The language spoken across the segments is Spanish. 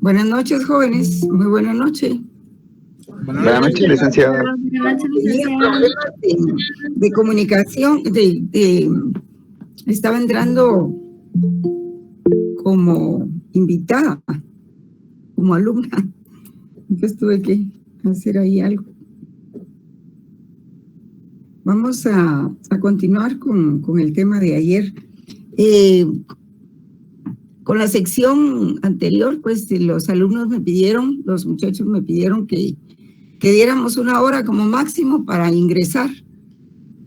Buenas noches, jóvenes. Muy buenas noches. Buenas noches, licenciada. Tenía problemas de comunicación, estaba entrando como invitada, como alumna. Entonces tuve que hacer ahí algo. Vamos a continuar con el tema de ayer. Con la sección anterior, pues los alumnos me pidieron, los muchachos me pidieron que diéramos 1 hora como máximo para ingresar.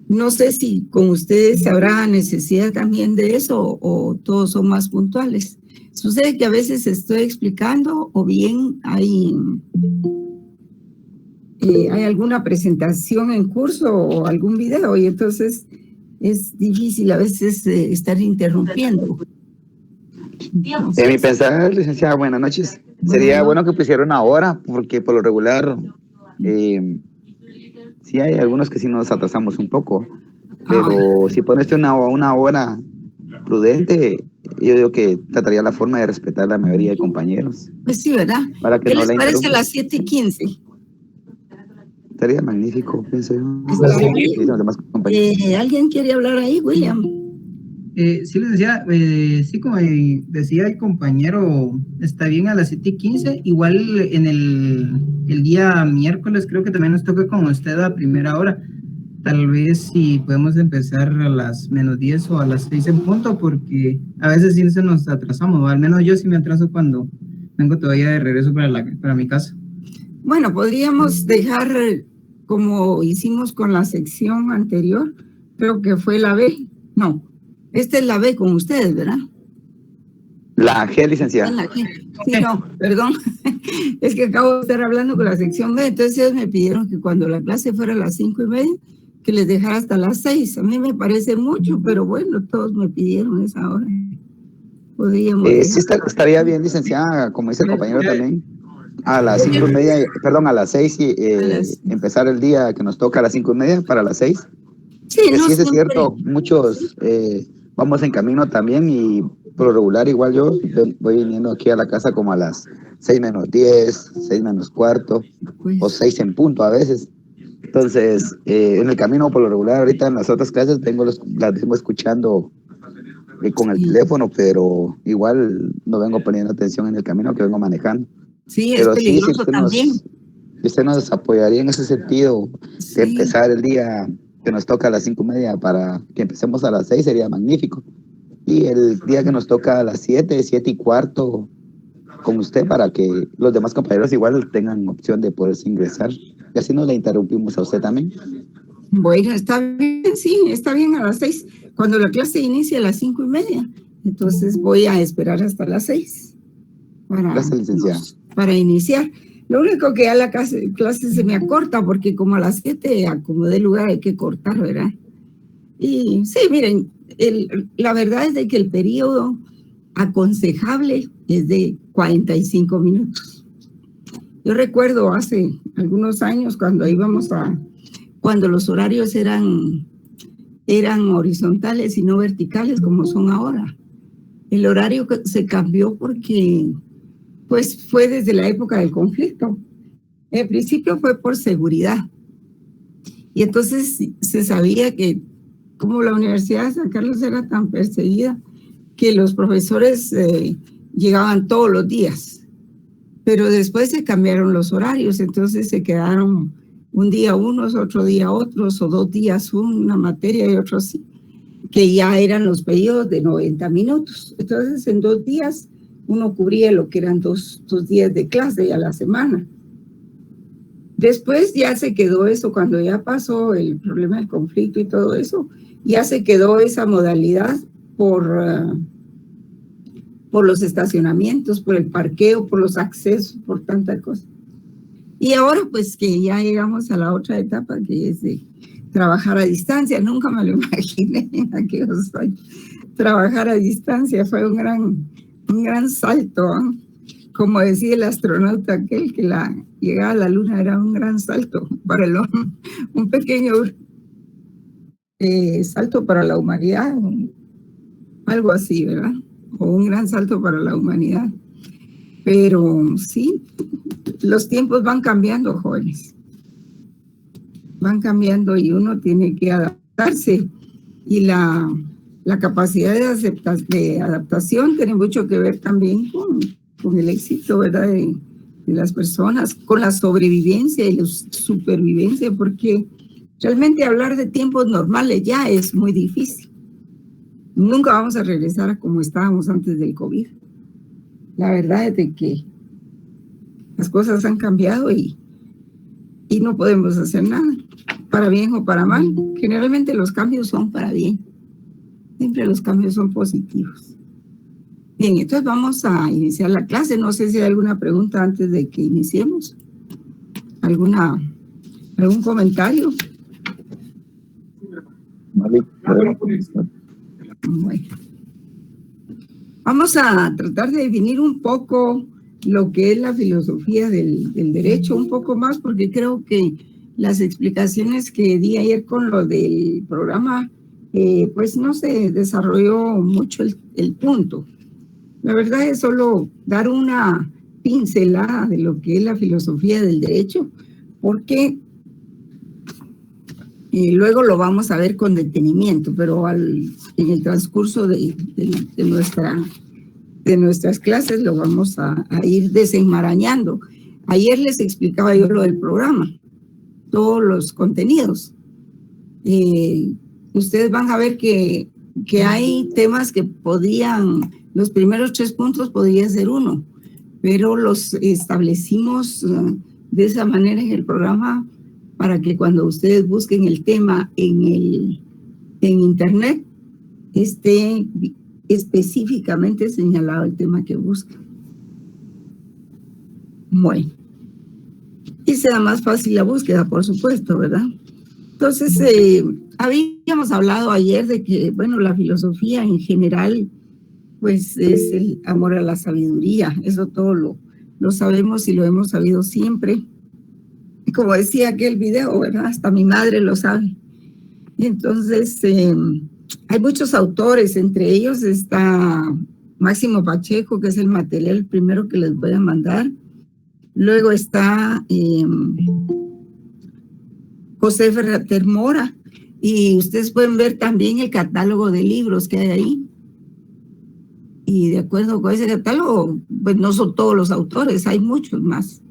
No sé si con ustedes habrá necesidad también de eso o todos son más puntuales. Sucede que a veces estoy explicando o bien hay alguna presentación en curso o algún video y entonces es difícil a veces estar interrumpiendo. En mi pensar, licenciada, buenas noches. Sería bueno que pusiera 1 hora, porque por lo regular, sí hay algunos que sí nos atrasamos un poco, pero si pones una hora prudente, yo digo que trataría la forma de respetar la mayoría de compañeros. Pues sí, ¿verdad? Para que ¿Qué no les la parece a las 7:15? Estaría magnífico, pienso yo. ¿Alguien quiere hablar ahí, William? Sí, les decía, sí, como decía el compañero, está bien a las 7:15. Igual en el día miércoles creo que también nos toca con usted a primera hora. Tal vez si podemos empezar a las -10 o a las 6 en punto, porque a veces sí se nos atrasamos, o al menos yo sí me atraso cuando vengo todavía de regreso para mi casa. Bueno, podríamos dejar como hicimos con la sección anterior, creo que fue la B. No, esta es la B con ustedes, ¿verdad? La G, licenciada. La G. Sí, no, perdón. Es que acabo de estar hablando con la sección B, entonces ellos me pidieron que cuando la clase fuera a las 5:30, que les dejara hasta las 6. A mí me parece mucho, pero bueno, todos me pidieron esa hora. Podríamos sí, estaría bien, licenciada, como dice el compañero también. A las 5:30, perdón, a las 6 y empezar el día que nos toca a las 5:30 para las 6. Sí, no sí, es siempre. cierto, muchos vamos en camino también y por lo regular igual yo voy viniendo aquí a la casa como a las 6:10, 6:15, pues, o 6 en punto a veces. Entonces, en el camino por lo regular, ahorita en las otras clases las vengo escuchando con el teléfono, pero igual no vengo poniendo atención en el camino que vengo manejando. Sí, pero es peligroso también. Si usted nos apoyaría en ese sentido, de empezar el día que nos toca a las 5:30 para que empecemos a las 6 sería magnífico. Y el día que nos toca a las 7:15 con usted para que los demás compañeros igual tengan opción de poderse ingresar. Y así no le interrumpimos a usted también. Bueno, está bien, sí, está bien a las 6. Cuando la clase inicia a las 5:30, entonces voy a esperar hasta las 6 Gracias, licenciada. Para iniciar. Lo único que ya la clase se me acorta porque como a las 7 acomodé el lugar hay que cortar, ¿verdad? Y sí, miren, la verdad es de que el periodo aconsejable es de 45 minutos. Yo recuerdo hace algunos años cuando los horarios eran horizontales y no verticales como son ahora. El horario se cambió porque pues fue desde la época del conflicto. En principio fue por seguridad. Y entonces se sabía que como la Universidad de San Carlos era tan perseguida, que los profesores llegaban todos los días. Pero después se cambiaron los horarios, entonces se quedaron un día unos, otro día otros, o 2 días una materia y otros sí, que ya eran los periodos de 90 minutos. Entonces en 2 días uno cubría lo que eran dos días de clase a la semana. Después ya se quedó eso, cuando ya pasó el problema del conflicto y todo eso, ya se quedó esa modalidad por los estacionamientos, por el parqueo, por los accesos, por tanta cosa. Y ahora pues que ya llegamos a la otra etapa, que es de trabajar a distancia. Nunca me lo imaginé en aquellos años. Trabajar a distancia fue un gran salto, ¿eh? Como decía el astronauta aquel, que la llegada a la luna era un gran salto para el hombre, un pequeño salto para la humanidad, algo así, ¿verdad? O un gran salto para la humanidad. Pero sí, los tiempos van cambiando, jóvenes. Van cambiando y uno tiene que adaptarse. Y la capacidad de adaptación tiene mucho que ver también con el éxito, ¿verdad? De las personas, con la sobrevivencia y la supervivencia, porque realmente hablar de tiempos normales ya es muy difícil. Nunca vamos a regresar a como estábamos antes del COVID. La verdad es de que las cosas han cambiado y no podemos hacer nada, para bien o para mal. Generalmente los cambios son para bien. Siempre los cambios son positivos. Bien, entonces vamos a iniciar la clase. No sé si hay alguna pregunta antes de que iniciemos. ¿Algún comentario? Vale. Bueno. Vamos a tratar de definir un poco lo que es la filosofía del derecho, un poco más, porque creo que las explicaciones que di ayer con lo del programa, pues no se desarrolló mucho el punto. La verdad es solo dar una pincelada de lo que es la filosofía del derecho, porque luego lo vamos a ver con detenimiento, pero en el transcurso de nuestras clases lo vamos a ir desenmarañando. Ayer les explicaba yo lo del programa, todos los contenidos. Ustedes van a ver que hay temas que los primeros 3 puntos podría ser uno, pero los establecimos de esa manera en el programa para que cuando ustedes busquen el tema en internet esté específicamente señalado el tema que buscan. Bueno, y sea más fácil la búsqueda, por supuesto, ¿verdad? Entonces, habíamos hablado ayer de que, bueno, la filosofía en general, pues es el amor a la sabiduría. Eso todo lo sabemos y lo hemos sabido siempre. Y como decía aquel video, ¿verdad? Hasta mi madre lo sabe. Y entonces, hay muchos autores, entre ellos está Máximo Pacheco, que es el material primero que les voy a mandar. Luego está José Ferrater Mora, y ustedes pueden ver también el catálogo de libros que hay ahí. Y de acuerdo con ese catálogo, pues no son todos los autores, hay muchos más.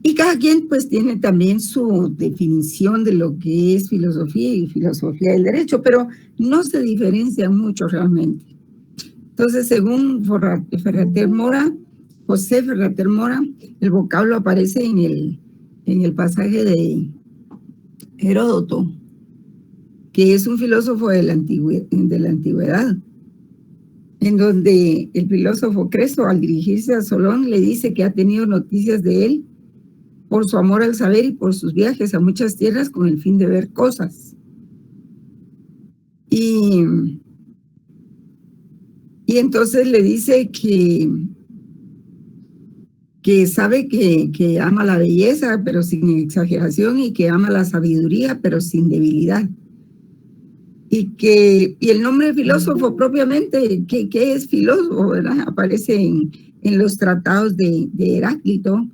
Y cada quien pues tiene también su definición de lo que es filosofía y filosofía del derecho, pero no se diferencian mucho realmente. Entonces, según Ferrater Mora, José Ferrater Mora, el vocablo aparece en el pasaje de Heródoto, que es un filósofo de la antigüedad, en donde el filósofo Creso, al dirigirse a Solón, le dice que ha tenido noticias de él por su amor al saber y por sus viajes a muchas tierras con el fin de ver cosas. Y entonces le dice que sabe que ama la belleza, pero sin exageración, y que ama la sabiduría, pero sin debilidad. Y el nombre filósofo propiamente, ¿qué es filósofo, verdad? Aparece en los tratados de Heráclito,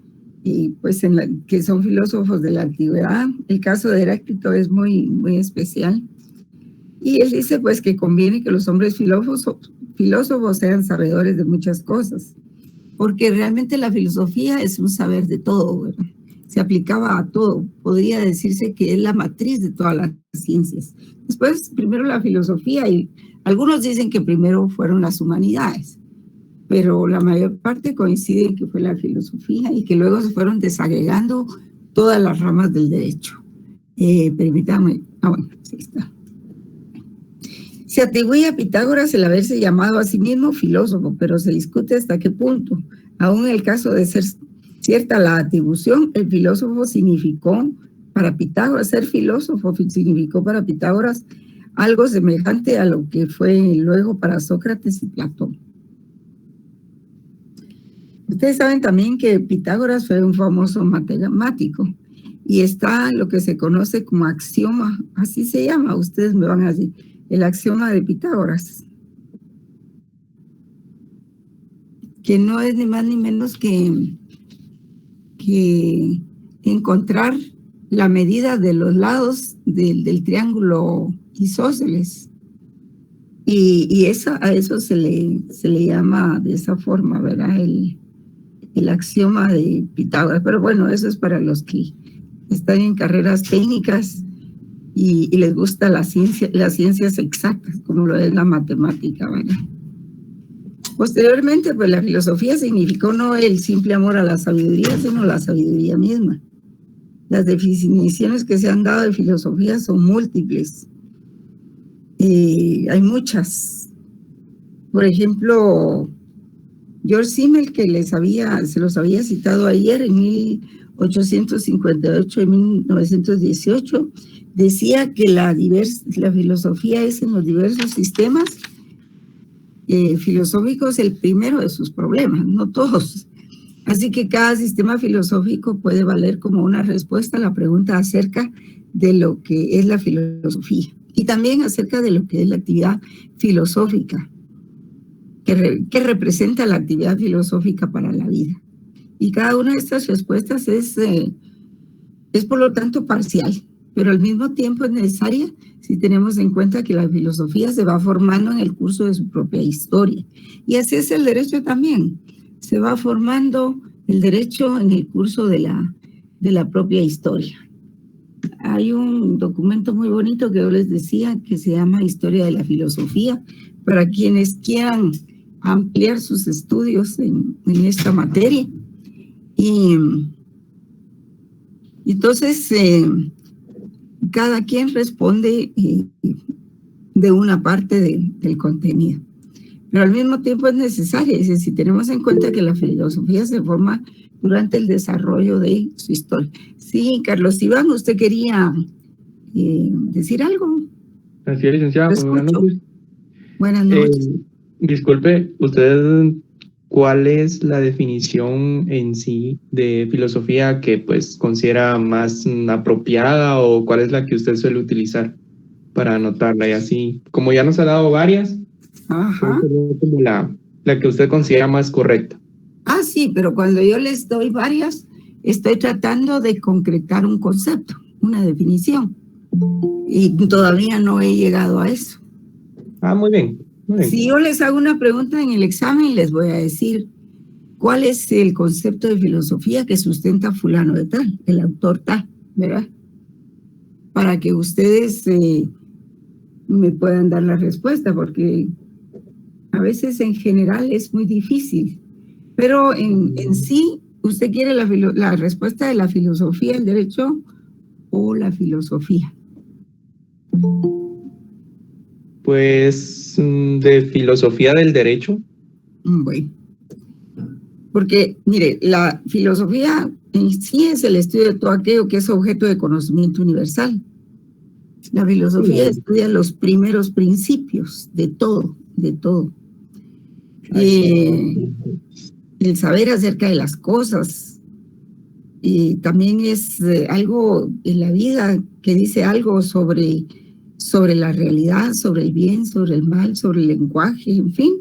y pues que son filósofos de la antigüedad. El caso de Heráclito es muy, muy especial. Y él dice pues que conviene que los hombres filósofos sean sabedores de muchas cosas, porque realmente la filosofía es un saber de todo, ¿verdad? Se aplicaba a todo. Podría decirse que es la matriz de todas las ciencias. Después, primero la filosofía, y algunos dicen que primero fueron las humanidades, pero la mayor parte coincide en que fue la filosofía y que luego se fueron desagregando todas las ramas del derecho. Permítame. Bueno, sí está. Se atribuye a Pitágoras el haberse llamado a sí mismo filósofo, pero se discute hasta qué punto. Aún en el caso de ser cierta la atribución, el filósofo significó para Pitágoras, ser filósofo significó para Pitágoras algo semejante a lo que fue luego para Sócrates y Platón. Ustedes saben también que Pitágoras fue un famoso matemático y está lo que se conoce como axioma, así se llama, ustedes me van a decir, el axioma de Pitágoras, que no es ni más ni menos que encontrar la medida de los lados del triángulo isósceles. Y a eso se le llama de esa forma, ¿verdad? El axioma de Pitágoras. Pero bueno, eso es para los que están en carreras técnicas y les gusta las ciencias exactas, como lo es la matemática, ¿verdad? Posteriormente, pues la filosofía significó no el simple amor a la sabiduría, sino la sabiduría misma. Las definiciones que se han dado de filosofía son múltiples. Hay muchas. Por ejemplo, George Simmel, que se los había citado ayer, en 1858 y 1918, decía que la filosofía es en los diversos sistemas filosóficos el primero de sus problemas, no todos. Así que cada sistema filosófico puede valer como una respuesta a la pregunta acerca de lo que es la filosofía y también acerca de lo que es la actividad filosófica, que representa la actividad filosófica para la vida. Y cada una de estas respuestas es por lo tanto parcial, pero al mismo tiempo es necesaria si tenemos en cuenta que la filosofía se va formando en el curso de su propia historia. Y así es el derecho también. Se va formando el derecho en el curso de la propia historia. Hay un documento muy bonito que yo les decía que se llama Historia de la Filosofía, para quienes quieran ampliar sus estudios en esta materia. Y entonces, cada quien responde de una parte del contenido. Pero al mismo tiempo es necesario, es decir, si tenemos en cuenta que la filosofía se forma durante el desarrollo de su historia. Sí, Carlos Iván, ¿usted quería decir algo? Así es, licenciada. Buenas noches. Buenas noches. Disculpe, ¿usted cuál es la definición en sí de filosofía que pues considera más apropiada o cuál es la que usted suele utilizar para anotarla y así? Como ya nos ha dado varias, ajá, como la que usted considera más correcta. Ah, sí, pero cuando yo les doy varias, estoy tratando de concretar un concepto, una definición. Y todavía no he llegado a eso. Ah, muy bien. Muy bien. Si yo les hago una pregunta en el examen, les voy a decir cuál es el concepto de filosofía que sustenta fulano de tal, el autor tal, ¿verdad? Para que ustedes me puedan dar la respuesta, porque a veces en general es muy difícil. Pero en sí, ¿usted quiere la respuesta de la filosofía, el derecho o la filosofía? Pues de filosofía del derecho. Bueno, porque mire, la filosofía en sí es el estudio de todo aquello que es objeto de conocimiento universal. La filosofía estudia los primeros principios de todo, de todo. El saber acerca de las cosas. Y también es algo en la vida que dice algo sobre la realidad, sobre el bien, sobre el mal, sobre el lenguaje, en fin.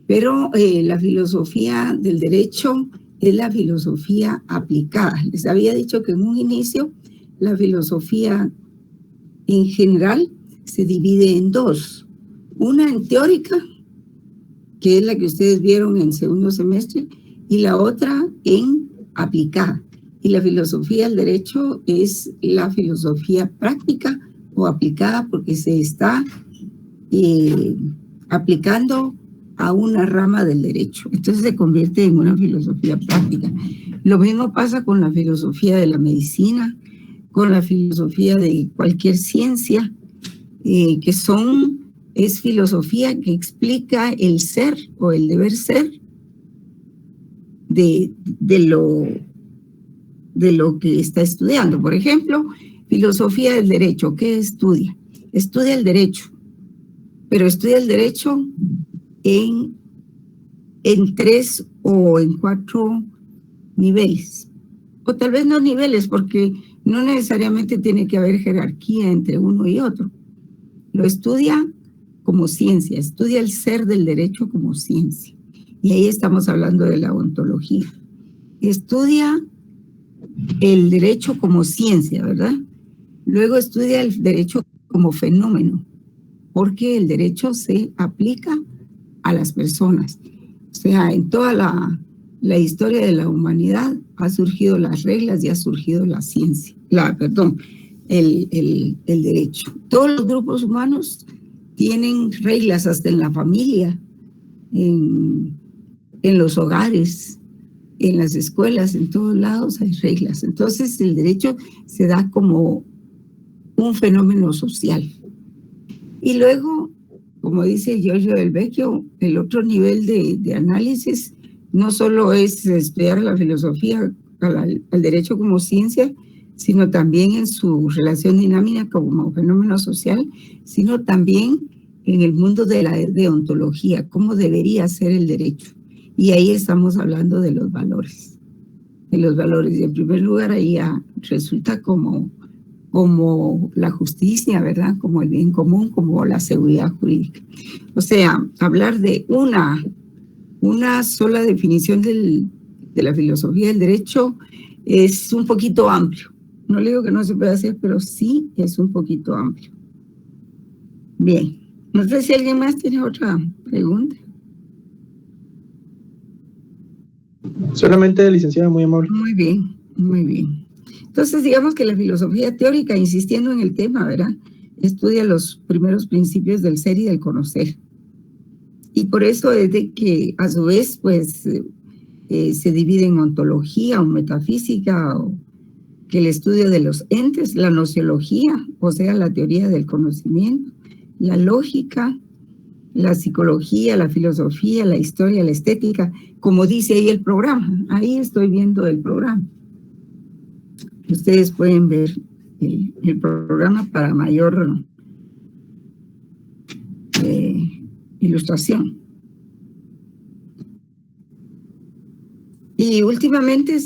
Pero la filosofía del derecho es la filosofía aplicada. Les había dicho que en un inicio la filosofía en general se divide en dos. Una en teórica, que es la que ustedes vieron en segundo semestre, y la otra en aplicada. Y la filosofía del derecho es la filosofía práctica o aplicada porque se está aplicando a una rama del derecho. Entonces se convierte en una filosofía práctica. Lo mismo pasa con la filosofía de la medicina, con la filosofía de cualquier ciencia, que son es filosofía que explica el ser o el deber ser de lo que está estudiando. Por ejemplo, filosofía del derecho. ¿Qué estudia? Estudia el derecho, pero estudia el derecho en 3 o en 4 niveles. O tal vez no niveles, porque no necesariamente tiene que haber jerarquía entre uno y otro. Lo estudia como ciencia, estudia el ser del derecho como ciencia. Y ahí estamos hablando de la ontología. Estudia el derecho como ciencia, ¿verdad? Luego estudia el derecho como fenómeno, porque el derecho se aplica a las personas. O sea, en toda la historia de la humanidad ha surgido las reglas y ha surgido la ciencia, el derecho. Todos los grupos humanos tienen reglas, hasta en la familia, en los hogares, en las escuelas, en todos lados hay reglas. Entonces el derecho se da como un fenómeno social. Y luego, como dice Giorgio Del Vecchio, el otro nivel de análisis no solo es estudiar la filosofía, al derecho como ciencia, sino también en su relación dinámica como fenómeno social, sino también en el mundo de la deontología, cómo debería ser el derecho. Y ahí estamos hablando de los valores. De los valores. Y en primer lugar, ahí ya resulta como la justicia, ¿verdad? Como el bien común, como la seguridad jurídica. O sea, hablar de una sola definición de la filosofía del derecho es un poquito amplio. No le digo que no se puede hacer, pero sí es un poquito amplio. Bien. No sé si alguien más tiene otra pregunta. Solamente, licenciada, muy amable. Muy bien, muy bien. Entonces, digamos que la filosofía teórica, insistiendo en el tema, ¿verdad?, estudia los primeros principios del ser y del conocer. Y por eso es de que, a su vez, pues, se divide en ontología o metafísica, o que el estudio de los entes, la nociología, o sea, la teoría del conocimiento, la lógica, la psicología, la filosofía, la historia, la estética, como dice ahí el programa. Ahí estoy viendo el programa. Ustedes pueden ver el programa para mayor ilustración. Y últimamente,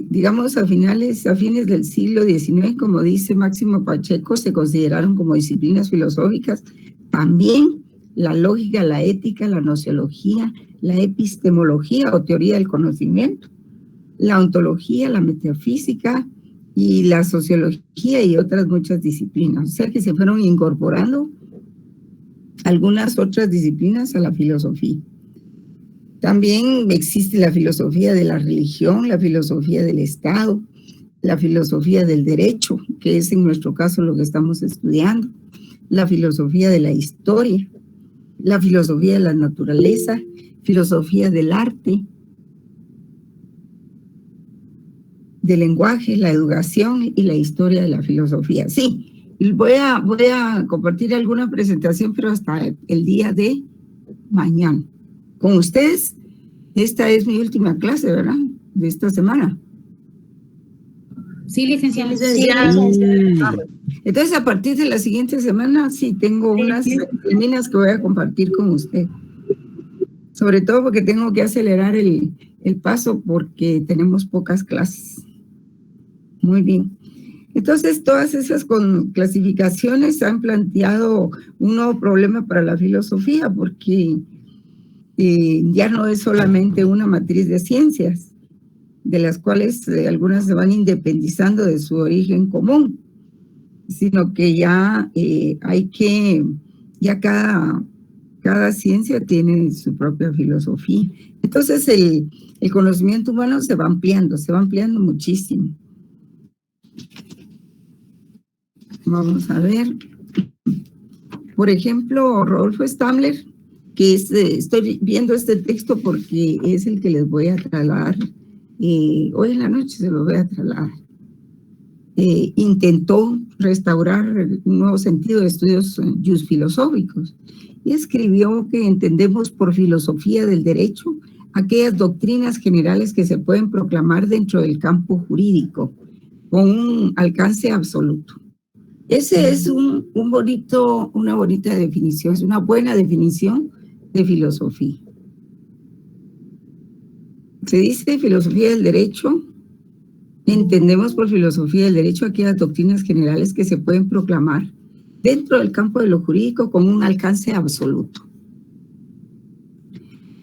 digamos, a fines del siglo XIX, como dice Máximo Pacheco, se consideraron como disciplinas filosóficas también la lógica, la ética, la nociología, la epistemología o teoría del conocimiento, la ontología, la metafísica y la sociología y otras muchas disciplinas. O sea que se fueron incorporando algunas otras disciplinas a la filosofía. También existe la filosofía de la religión, la filosofía del Estado, la filosofía del derecho, que es en nuestro caso lo que estamos estudiando, la filosofía de la historia, la filosofía de la naturaleza, filosofía del arte, del lenguaje, la educación y la historia de la filosofía. Sí, voy a compartir alguna presentación, pero hasta el día de mañana. Con ustedes, esta es mi última clase, ¿verdad?, de esta semana. Sí, licenciada. Entonces, a partir de la siguiente semana, sí, tengo unas líneas que voy a compartir con usted. Sobre todo porque tengo que acelerar el paso porque tenemos pocas clases. Muy bien. Entonces, todas esas clasificaciones han planteado un nuevo problema para la filosofía, porque ya no es solamente una matriz de ciencias, de las cuales algunas se van independizando de su origen común, sino que ya cada ciencia tiene su propia filosofía. Entonces el conocimiento humano se va ampliando muchísimo. Vamos a ver. Por ejemplo, Rodolfo Stammler, que estoy viendo este texto porque es el que les voy a trasladar. Hoy en la noche se lo voy a trasladar. Intentó restaurar un nuevo sentido de estudios filosóficos y escribió que entendemos por filosofía del derecho aquellas doctrinas generales que se pueden proclamar dentro del campo jurídico con un alcance absoluto. Ese es una bonita definición, es una buena definición de filosofía. Se dice filosofía del derecho, entendemos por filosofía del derecho aquellas doctrinas generales que se pueden proclamar dentro del campo de lo jurídico con un alcance absoluto.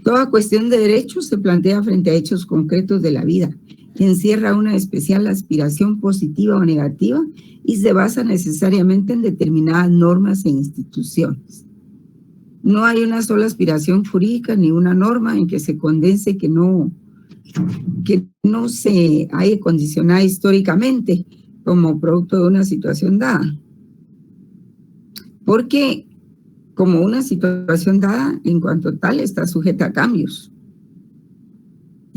Toda cuestión de derecho se plantea frente a hechos concretos de la vida, encierra una especial aspiración positiva o negativa y se basa necesariamente en determinadas normas e instituciones. No hay una sola aspiración jurídica ni una norma en que se condense que no se haya condicionado históricamente como producto de una situación dada. Porque como una situación dada, en cuanto tal, está sujeta a cambios.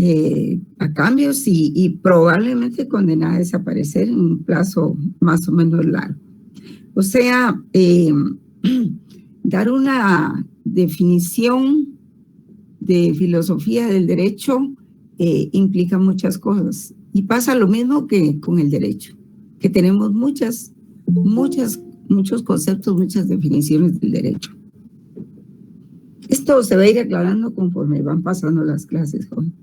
Y probablemente condenada a desaparecer en un plazo más o menos largo. O sea, dar una definición de filosofía del derecho implica muchas cosas. Y pasa lo mismo que con el derecho, que tenemos muchos conceptos, muchas definiciones del derecho. Esto se va a ir aclarando conforme van pasando las clases, joven.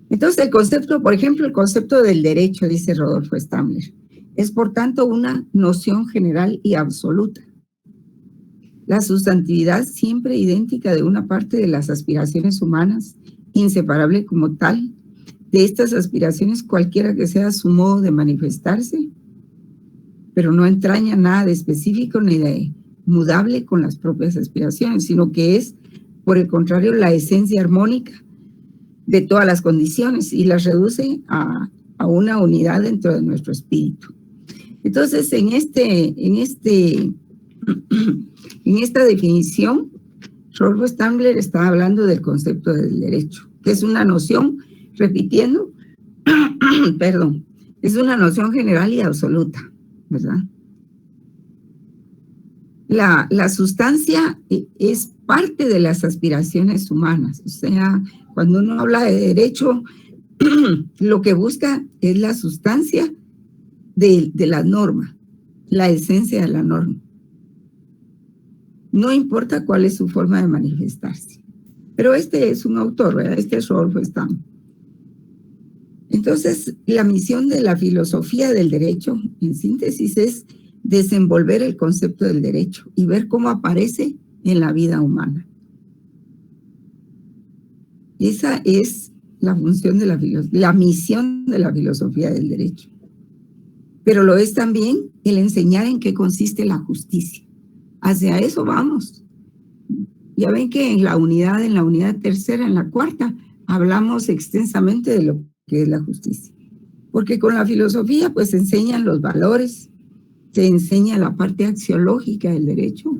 Entonces, el concepto, por ejemplo, el concepto del derecho, dice Rodolfo Stammler, es por tanto una noción general y absoluta. La sustantividad siempre idéntica de una parte de las aspiraciones humanas, inseparable como tal, de estas aspiraciones cualquiera que sea su modo de manifestarse, pero no entraña nada de específico ni de mudable con las propias aspiraciones, sino que es, por el contrario, la esencia armónica de todas las condiciones y las reduce a una unidad dentro de nuestro espíritu. Entonces, en esta definición, Rodolfo Stammler está hablando del concepto del derecho, que es una noción, repitiendo, perdón, es una noción general y absoluta, ¿verdad? La sustancia es parte de las aspiraciones humanas, o sea, cuando uno habla de derecho, lo que busca es la sustancia de la norma, la esencia de la norma. No importa cuál es su forma de manifestarse. Pero este es un autor, ¿verdad? Este es Rodolfo Stammler. Entonces, la misión de la filosofía del derecho, en síntesis, es desenvolver el concepto del derecho y ver cómo aparece en la vida humana. Esa es la función de la misión de la filosofía del derecho. Pero lo es también el enseñar en qué consiste la justicia. Hacia eso vamos. Ya ven que en la unidad tercera, en la cuarta, hablamos extensamente de lo que es la justicia. Porque con la filosofía pues se enseñan los valores, se enseña la parte axiológica del derecho,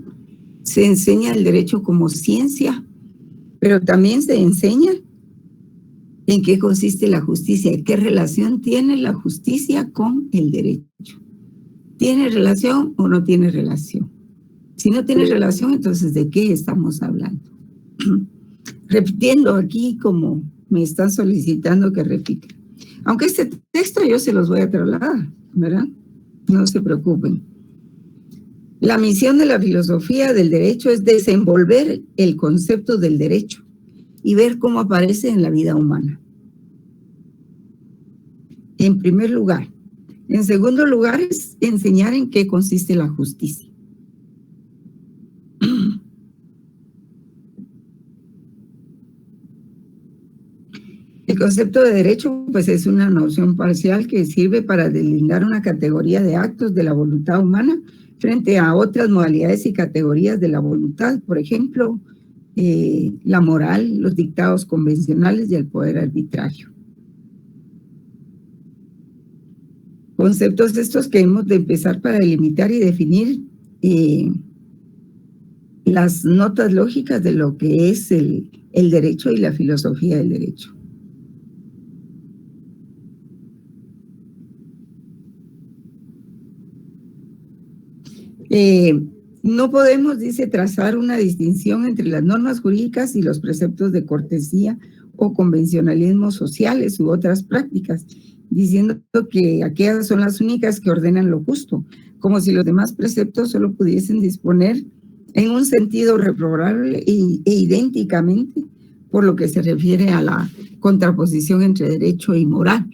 se enseña el derecho como ciencia, pero también se enseña en qué consiste la justicia y qué relación tiene la justicia con el derecho. ¿Tiene relación o no tiene relación? Si no tiene relación, entonces ¿de qué estamos hablando? Repitiendo aquí como me están solicitando que repita. Aunque este texto yo se los voy a trasladar, ¿verdad? No se preocupen. La misión de la filosofía del derecho es desenvolver el concepto del derecho y ver cómo aparece en la vida humana. En primer lugar. En segundo lugar, es enseñar en qué consiste la justicia. El concepto de derecho, pues, es una noción parcial que sirve para delimitar una categoría de actos de la voluntad humana frente a otras modalidades y categorías de la voluntad, por ejemplo, la moral, los dictados convencionales y el poder arbitrario. Conceptos estos que hemos de empezar para delimitar y definir las notas lógicas de lo que es el derecho y la filosofía del derecho. No podemos, dice, trazar una distinción entre las normas jurídicas y los preceptos de cortesía o convencionalismos sociales u otras prácticas, diciendo que aquellas son las únicas que ordenan lo justo, como si los demás preceptos solo pudiesen disponer en un sentido reprobable e idénticamente por lo que se refiere a la contraposición entre derecho y moral.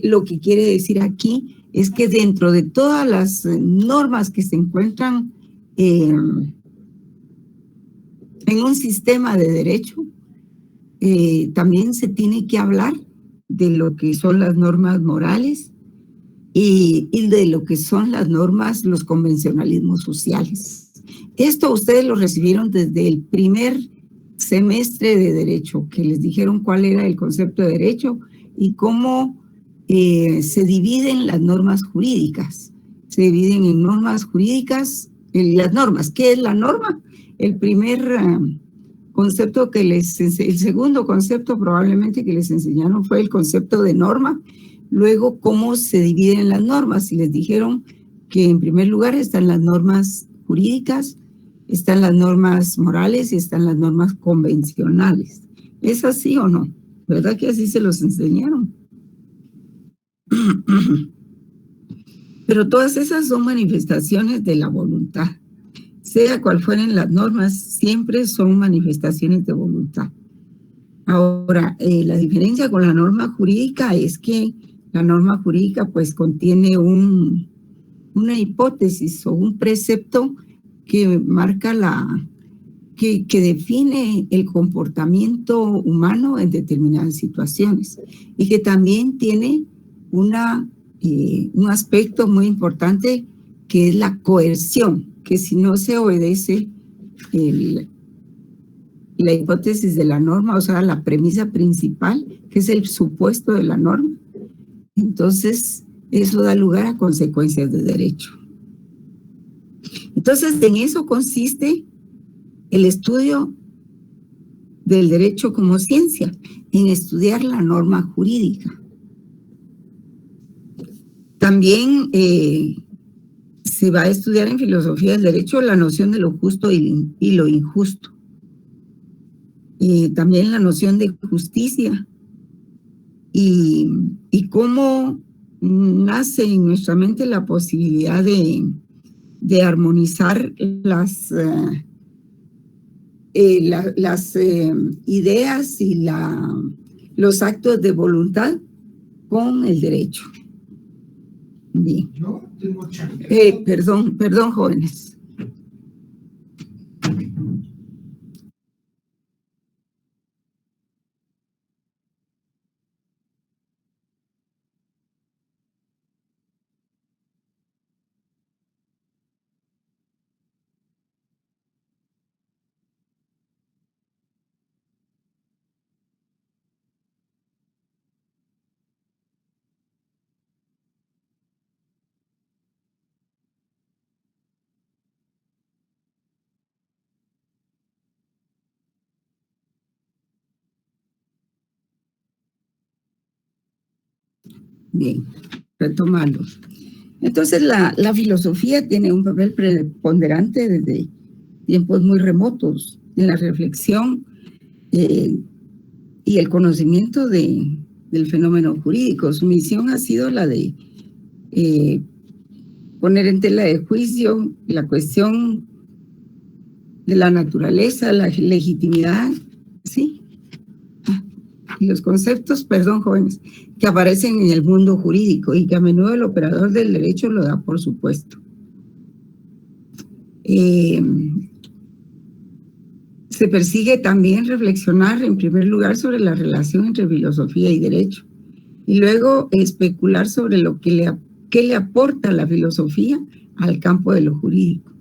Lo que quiere decir aquí es que dentro de todas las normas que se encuentran en un sistema de derecho, también se tiene que hablar de lo que son las normas morales y de lo que son las normas, los convencionalismos sociales. Esto ustedes lo recibieron desde el primer semestre de Derecho, que les dijeron cuál era el concepto de derecho y cómo se dividen las normas jurídicas. Se dividen en normas jurídicas, las normas. ¿Qué es la norma? El primer concepto el segundo concepto probablemente que les enseñaron fue el concepto de norma. Luego, cómo se dividen las normas. Y les dijeron que en primer lugar están las normas jurídicas, están las normas morales y están las normas convencionales. ¿Es así o no? ¿Verdad que así se los enseñaron? Pero todas esas son manifestaciones de la voluntad. Sea cual fueren las normas, siempre son manifestaciones de voluntad. Ahora, la diferencia con la norma jurídica es que la norma jurídica pues contiene una hipótesis o un precepto que marca que define el comportamiento humano en determinadas situaciones y que también tiene un aspecto muy importante que es la coerción, que si no se obedece la hipótesis de la norma, o sea, la premisa principal, que es el supuesto de la norma, entonces eso da lugar a consecuencias de derecho. Entonces, en eso consiste el estudio del derecho como ciencia, en estudiar la norma jurídica. También se va a estudiar en filosofía del derecho la noción de lo justo y lo injusto. También la noción de justicia y cómo nace en nuestra mente la posibilidad de armonizar las ideas y los actos de voluntad con el derecho. Bien. Yo tengo chance. Perdón, jóvenes. Bien, retomando. Entonces, la filosofía tiene un papel preponderante desde tiempos muy remotos en la reflexión y el conocimiento del fenómeno jurídico. Su misión ha sido la de poner en tela de juicio la cuestión de la naturaleza, la legitimidad, ¿sí? Y los conceptos, perdón, jóvenes, que aparecen en el mundo jurídico y que a menudo el operador del derecho lo da por supuesto. Se persigue también reflexionar en primer lugar sobre la relación entre filosofía y derecho y luego especular sobre qué le aporta la filosofía al campo de lo jurídico.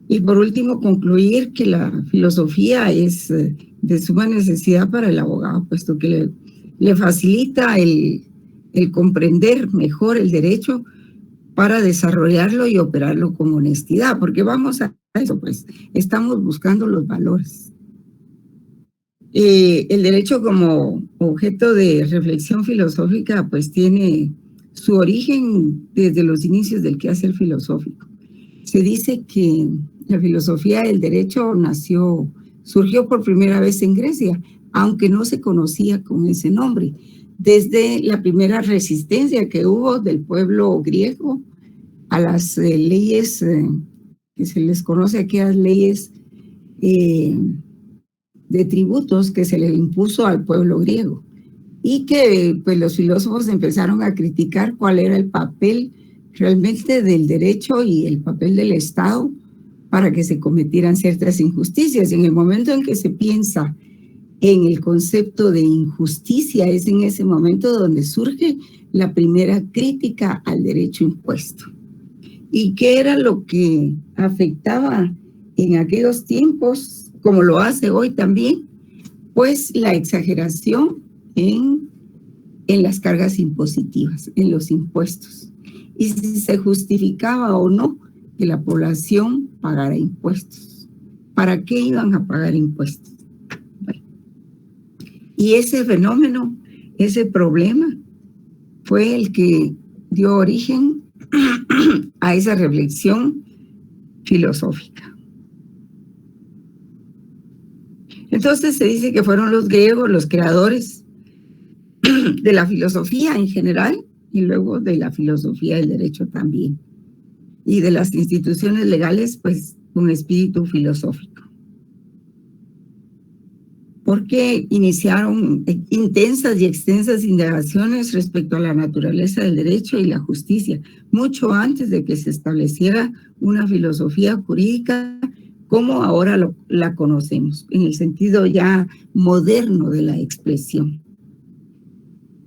Y por último, concluir que la filosofía es de suma necesidad para el abogado, puesto que le facilita el comprender mejor el derecho para desarrollarlo y operarlo con honestidad, porque vamos a eso, pues estamos buscando los valores. El derecho como objeto de reflexión filosófica pues tiene su origen desde los inicios del quehacer filosófico. Se dice que la filosofía del derecho surgió por primera vez en Grecia, aunque no se conocía con ese nombre. Desde la primera resistencia que hubo del pueblo griego a las leyes que se les conoce aquí, las leyes de tributos que se le impuso al pueblo griego, y que pues los filósofos empezaron a criticar cuál era el papel realmente del derecho y el papel del Estado para que se cometieran ciertas injusticias. En el momento en que se piensa en el concepto de injusticia, es en ese momento donde surge la primera crítica al derecho impuesto. ¿Y qué era lo que afectaba en aquellos tiempos, como lo hace hoy también? Pues la exageración en las cargas impositivas, en los impuestos. Y si se justificaba o no que la población pagara impuestos. ¿Para qué iban a pagar impuestos? Bueno, y ese fenómeno, ese problema, fue el que dio origen a esa reflexión filosófica. Entonces se dice que fueron los griegos los creadores de la filosofía en general y luego de la filosofía del derecho también, y de las instituciones legales, pues un espíritu filosófico. Porque iniciaron intensas y extensas indagaciones respecto a la naturaleza del derecho y la justicia, mucho antes de que se estableciera una filosofía jurídica como ahora la conocemos, en el sentido ya moderno de la expresión.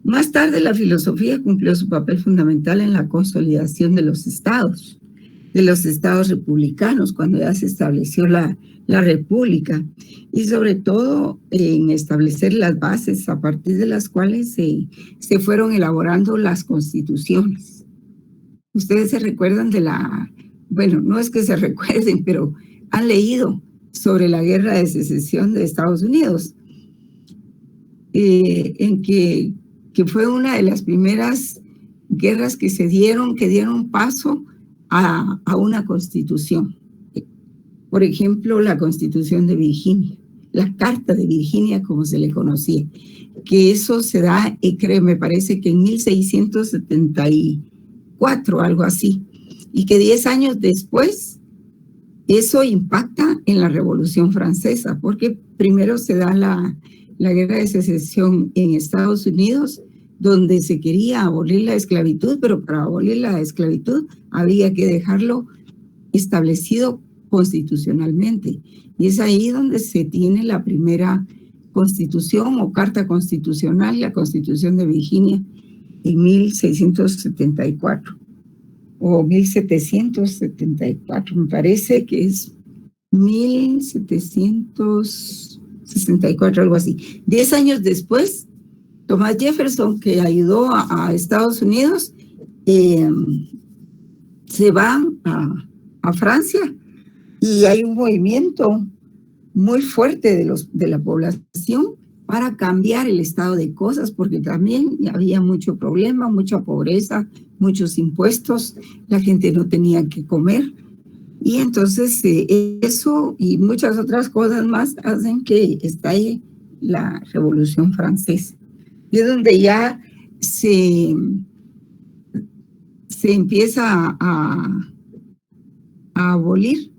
Más tarde, la filosofía cumplió su papel fundamental en la consolidación de los estados republicanos, cuando ya se estableció la república, y sobre todo en establecer las bases a partir de las cuales se fueron elaborando las constituciones. Ustedes se recuerdan bueno, no es que se recuerden, pero han leído sobre la guerra de secesión de Estados Unidos, en que fue una de las primeras guerras que dieron paso a una constitución. Por ejemplo, la Constitución de Virginia, la Carta de Virginia, como se le conocía, que eso se da, me parece que en 1674, algo así, y que 10 años después eso impacta en la Revolución Francesa, porque primero se da la guerra de secesión en Estados Unidos, donde se quería abolir la esclavitud, pero para abolir la esclavitud había que dejarlo establecido constitucionalmente. Y es ahí donde se tiene la primera constitución o carta constitucional, la Constitución de Virginia, en 1674 o 1774, me parece que es 1764, algo así. 10 años después, Thomas Jefferson, que ayudó a Estados Unidos, se va a Francia, y hay un movimiento muy fuerte de la población para cambiar el estado de cosas, porque también había mucho problema, mucha pobreza, muchos impuestos, la gente no tenía que comer, y entonces eso y muchas otras cosas más hacen que estalle la Revolución Francesa. Y es donde ya se empieza a abolir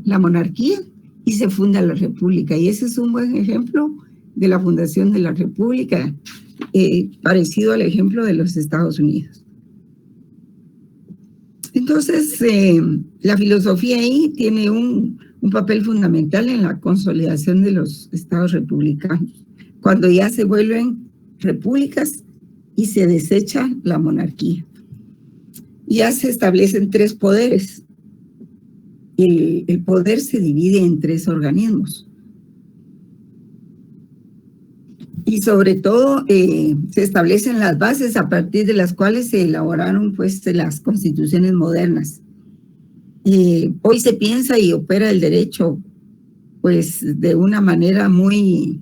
la monarquía y se funda la república. Y ese es un buen ejemplo de la fundación de la república, parecido al ejemplo de los Estados Unidos. Entonces, la filosofía ahí tiene un papel fundamental en la consolidación de los estados republicanos, cuando ya se vuelven repúblicas y se desecha la monarquía. Ya se establecen 3 poderes. El poder se divide en 3 organismos. Y sobre todo se establecen las bases a partir de las cuales se elaboraron pues las constituciones modernas. Hoy se piensa y opera el derecho pues de una manera muy,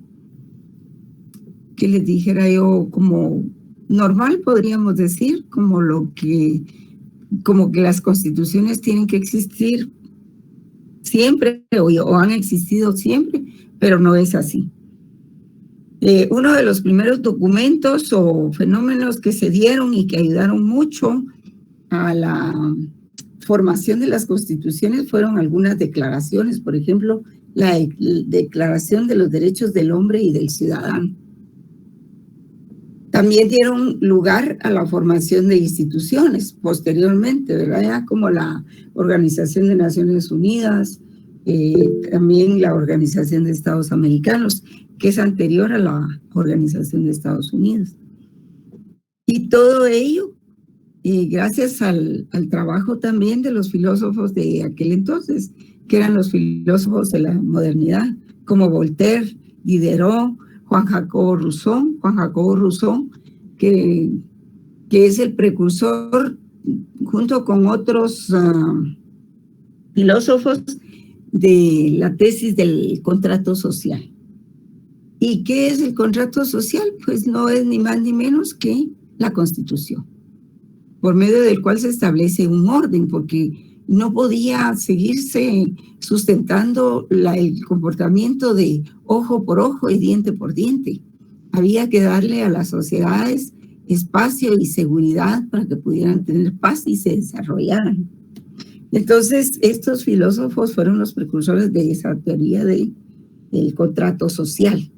que les dijera yo, como normal, podríamos decir, como lo que como que las constituciones tienen que existir siempre o han existido siempre, pero no es así. Uno de los primeros documentos o fenómenos que se dieron y que ayudaron mucho a la formación de las constituciones fueron algunas declaraciones, por ejemplo, la Declaración de los Derechos del Hombre y del Ciudadano. También dieron lugar a la formación de instituciones posteriormente, ¿verdad? Ya como la Organización de Naciones Unidas, también la Organización de Estados Americanos, que es anterior a la Organización de Estados Unidos. Y todo ello, gracias al trabajo también de los filósofos de aquel entonces, que eran los filósofos de la modernidad, como Voltaire, Diderot, Juan Jacobo Rousseau, que es el precursor, junto con otros filósofos, de la tesis del contrato social. ¿Y qué es el contrato social? Pues no es ni más ni menos que la Constitución, por medio del cual se establece un orden, porque no podía seguirse sustentando el comportamiento de ojo por ojo y diente por diente. Había que darle a las sociedades espacio y seguridad para que pudieran tener paz y se desarrollaran. Entonces, estos filósofos fueron los precursores de esa teoría del contrato social,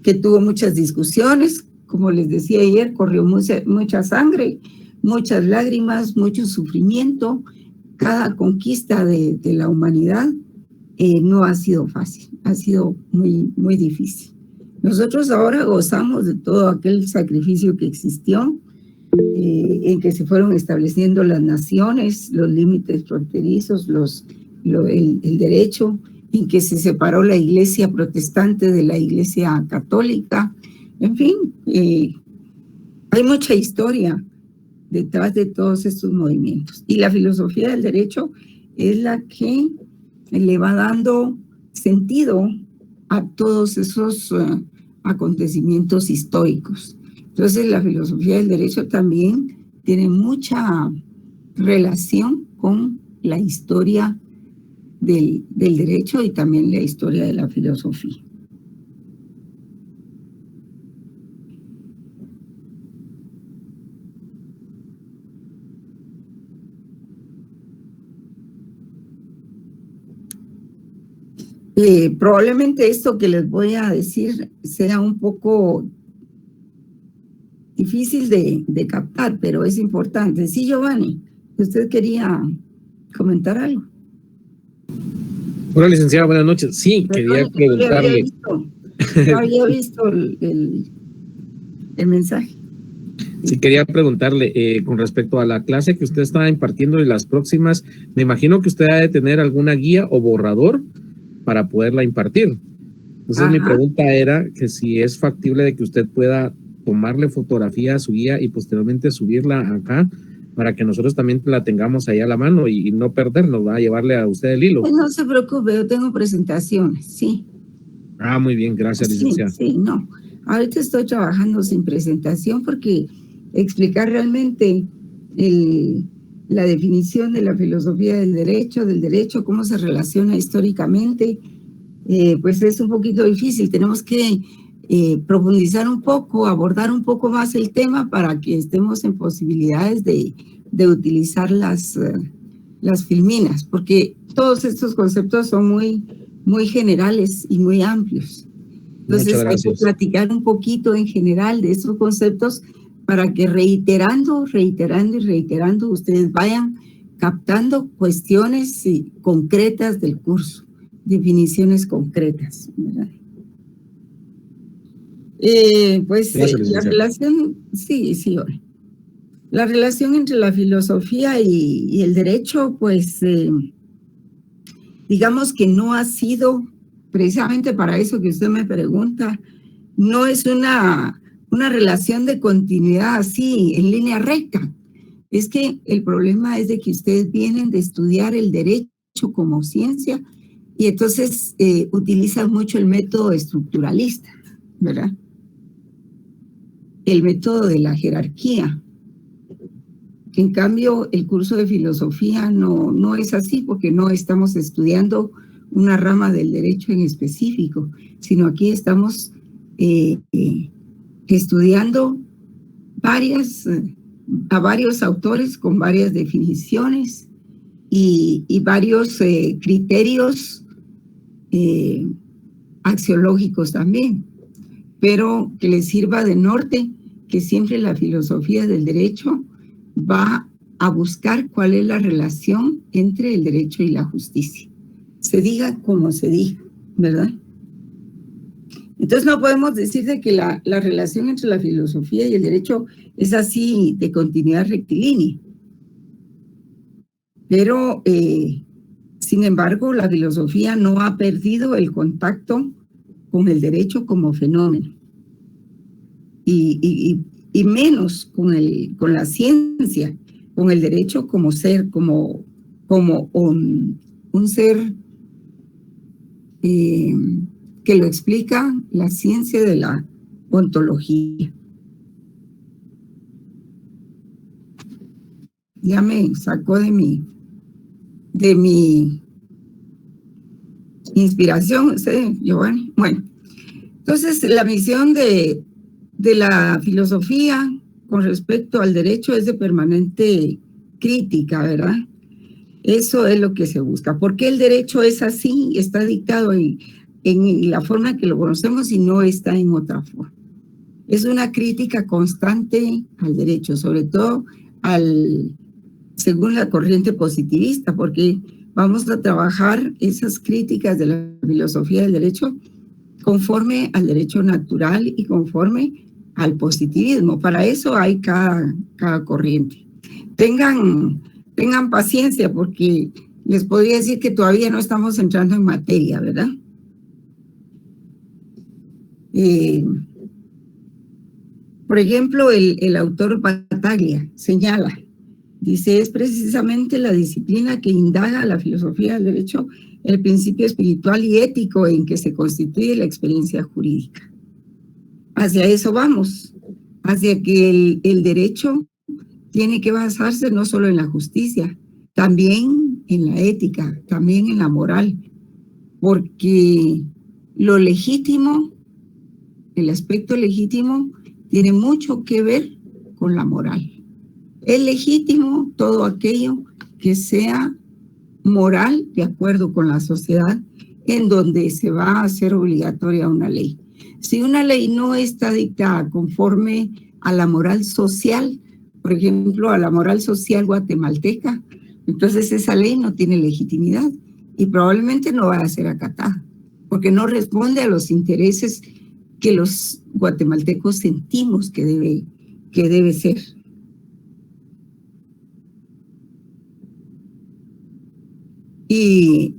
que tuvo muchas discusiones. Como les decía ayer, corrió mucha sangre, muchas lágrimas, mucho sufrimiento. Cada conquista de la humanidad no ha sido fácil, ha sido muy, muy difícil. Nosotros ahora gozamos de todo aquel sacrificio que existió, en que se fueron estableciendo las naciones, los límites fronterizos, el derecho, en que se separó la iglesia protestante de la iglesia católica. En fin, hay mucha historia detrás de todos estos movimientos. Y la filosofía del derecho es la que le va dando sentido a todos esos acontecimientos históricos. Entonces, la filosofía del derecho también tiene mucha relación con la historia del derecho y también la historia de la filosofía. Probablemente esto que les voy a decir sea un poco difícil de captar, pero es importante. Sí, Giovanni, usted quería comentar algo. Hola, licenciada, buenas noches. Sí, quería preguntarle. No había visto el mensaje. Sí, quería preguntarle con respecto a la clase que usted está impartiendo y las próximas. Me imagino que usted ha de tener alguna guía o borrador para poderla impartir. Entonces, mi pregunta era que si es factible de que usted pueda tomarle fotografía a su guía y posteriormente subirla acá para que nosotros también la tengamos ahí a la mano y no perdernos, va a llevarle a usted el hilo. Pues no se preocupe, yo tengo presentaciones, sí. Ah, muy bien, gracias, licenciada. Sí, no. Ahorita estoy trabajando sin presentación porque explicar realmente la definición de la filosofía del derecho, cómo se relaciona históricamente, pues es un poquito difícil. Tenemos que profundizar un poco, abordar un poco más el tema para que estemos en posibilidades de utilizar las filminas, porque todos estos conceptos son muy generales y muy amplios. Entonces hay que platicar un poquito en general de estos conceptos para que reiterando, ustedes vayan captando cuestiones concretas del curso, definiciones concretas, ¿verdad? La relación, la relación entre la filosofía y el derecho, pues digamos que no ha sido precisamente para eso que usted me pregunta, no es una relación de continuidad así, en línea recta. Es que el problema es de que ustedes vienen de estudiar el derecho como ciencia y entonces utilizan mucho el método estructuralista, ¿verdad? El método de la jerarquía. En cambio, el curso de filosofía no es así, porque no estamos estudiando una rama del derecho en específico, sino aquí estamos estudiando a varios autores con varias definiciones y varios criterios axiológicos también, pero que les sirva de norte, que siempre la filosofía del derecho va a buscar cuál es la relación entre el derecho y la justicia. Se diga como se diga, ¿verdad? Entonces no podemos decir de que la relación entre la filosofía y el derecho es así de continuidad rectilínea. Pero, sin embargo, la filosofía no ha perdido el contacto con el derecho como fenómeno. Y menos con la ciencia, con el derecho como ser, como un ser que lo explica la ciencia de la ontología. Ya me sacó de mi inspiración, Giovanni. Bueno, entonces la misión de la filosofía con respecto al derecho es de permanente crítica, ¿verdad? Eso es lo que se busca. ¿Por qué el derecho es así? Está dictado en la forma que lo conocemos y no está en otra forma. Es una crítica constante al derecho, sobre todo según la corriente positivista, porque vamos a trabajar esas críticas de la filosofía del derecho conforme al derecho natural y conforme al positivismo. Para eso hay cada corriente. Tengan paciencia, porque les podría decir que todavía no estamos entrando en materia, ¿verdad? Por ejemplo, el autor Battaglia señala, dice, es precisamente la disciplina que indaga a la filosofía del derecho el principio espiritual y ético en que se constituye la experiencia jurídica. Hacia eso vamos, hacia que el derecho tiene que basarse no solo en la justicia, también en la ética, también en la moral, porque lo legítimo, el aspecto legítimo, tiene mucho que ver con la moral. Es legítimo todo aquello que sea moral de acuerdo con la sociedad en donde se va a hacer obligatoria una ley. Si una ley no está dictada conforme a la moral social, por ejemplo, a la moral social guatemalteca, entonces esa ley no tiene legitimidad y probablemente no va a ser acatada, porque no responde a los intereses que los guatemaltecos sentimos que debe ser. Y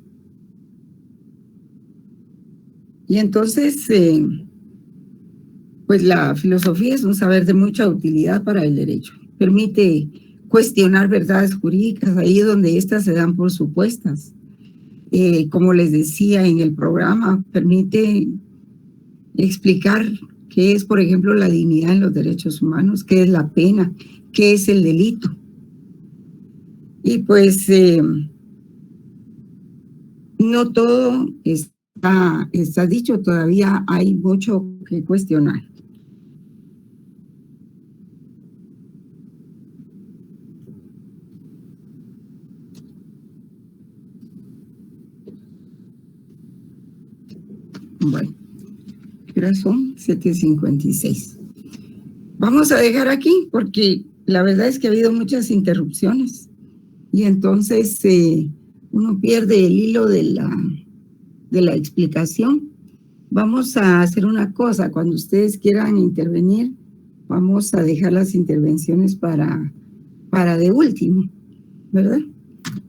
entonces, pues la filosofía es un saber de mucha utilidad para el derecho. Permite cuestionar verdades jurídicas ahí donde éstas se dan por supuestas. Como les decía en el programa, permite explicar qué es, por ejemplo, la dignidad en los derechos humanos, qué es la pena, qué es el delito. Y pues no todo está dicho, todavía hay mucho que cuestionar. Bueno, ahora son 7:56. Vamos a dejar aquí porque la verdad es que ha habido muchas interrupciones y entonces uno pierde el hilo de la explicación. Vamos a hacer una cosa, cuando ustedes quieran intervenir, vamos a dejar las intervenciones para de último, ¿verdad?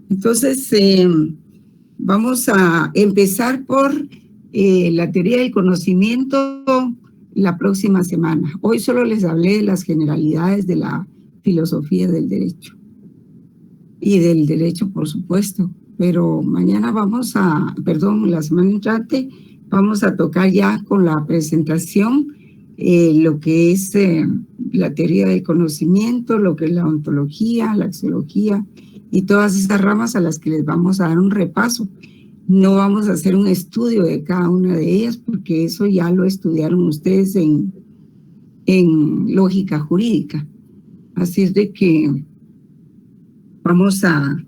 Entonces, vamos a empezar por la teoría del conocimiento la próxima semana. Hoy solo les hablé de las generalidades de la filosofía del derecho y del derecho, por supuesto, pero mañana la semana entrante, vamos a tocar ya con la presentación lo que es la teoría del conocimiento, lo que es la ontología, la axiología y todas esas ramas a las que les vamos a dar un repaso. No vamos a hacer un estudio de cada una de ellas porque eso ya lo estudiaron ustedes en lógica jurídica. Así es de que vamos a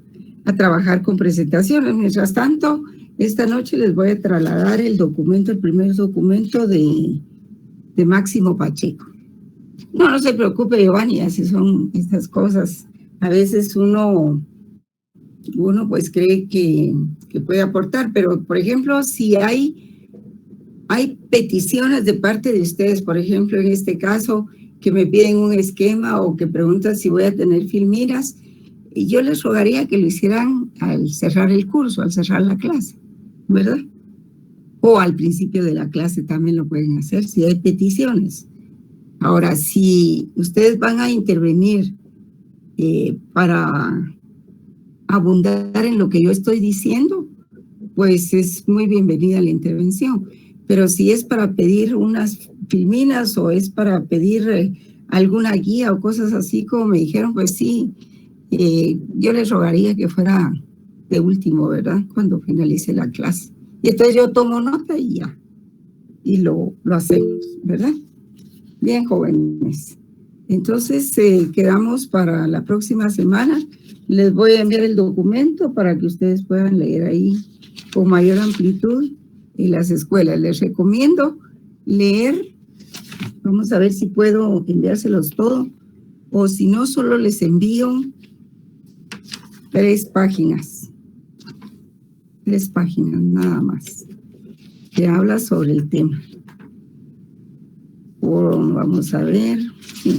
trabajar con presentaciones. Mientras tanto, esta noche les voy a trasladar el documento, el primer documento de Máximo Pacheco. No se preocupe, Giovanni, así son estas cosas. A veces uno pues cree que puede aportar, pero por ejemplo, si hay peticiones de parte de ustedes, por ejemplo, en este caso, que me piden un esquema o que preguntan si voy a tener filminas, yo les rogaría que lo hicieran al cerrar el curso, al cerrar la clase, ¿verdad? O al principio de la clase también lo pueden hacer si hay peticiones. Ahora, si ustedes van a intervenir para abundar en lo que yo estoy diciendo, pues es muy bienvenida la intervención. Pero si es para pedir unas filminas o es para pedir alguna guía o cosas así como me dijeron, pues sí, yo les rogaría que fuera de último, ¿verdad? Cuando finalice la clase. Y entonces yo tomo nota y ya, y lo hacemos, ¿verdad? Bien, jóvenes. Entonces, quedamos para la próxima semana. Les voy a enviar el documento para que ustedes puedan leer ahí con mayor amplitud en las escuelas. Les recomiendo leer. Vamos a ver si puedo enviárselos todo. O si no, solo les envío 3 páginas. 3 páginas, nada más. Que habla sobre el tema. Vamos a ver. Sí.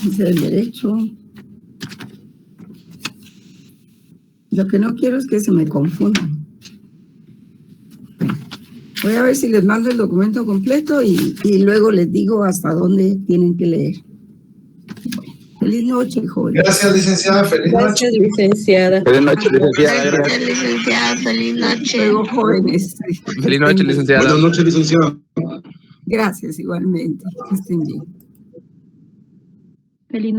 Ese es el derecho. Lo que no quiero es que se me confundan. Bueno, voy a ver si les mando el documento completo y luego les digo hasta dónde tienen que leer. Bueno, feliz noche, jóvenes. Gracias, licenciada. Feliz noche. Gracias, licenciada. Feliz noche, licenciada. Gracias, licenciada. Feliz noche. Luego, jóvenes. Feliz noche, licenciada. Buenas noches, licenciada. Gracias, igualmente. Que estén bien. Feliz